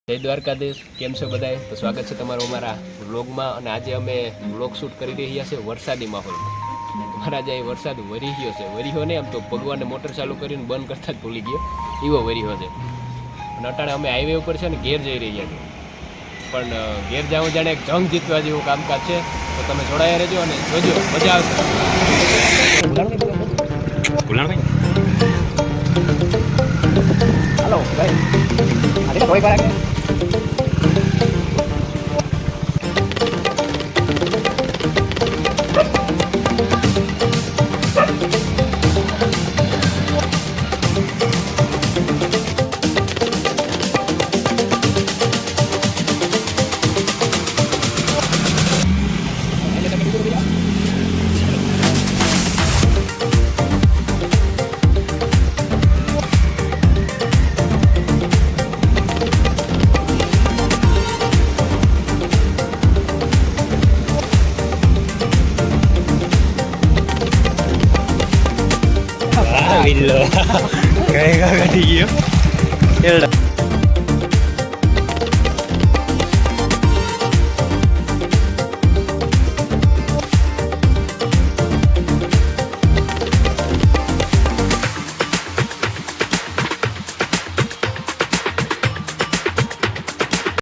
જય દ્વારકાધીશ, કેમ છો બધાય? તો સ્વાગત છે તમારું અમારા વ્લોગમાં. અને આજે અમે વ્લોગ શૂટ કરી રહ્યા છે વરસાદી માહોલમાં. અમારા આજે વરસાદ વરી ગયો છે. વરીયો ને આમ તો ભગવાનને મોટર ચાલુ કરીને બંધ કરતા જ ભૂલી ગયો એવો વરીયો છે. અને અટાણે અમે હાઈવે ઉપર છે ને ઘેર જઈ રહ્યા છીએ, પણ ઘેર જવું જાણે એક જંગ જીતવા જેવું કામકાજ છે. તો તમે જોડાયા રહેજો અને જોજો, મજા આવશે. હલો ભાઈ, અરે કોઈ બાળક Willow. Kayak gak dia. Ya udah.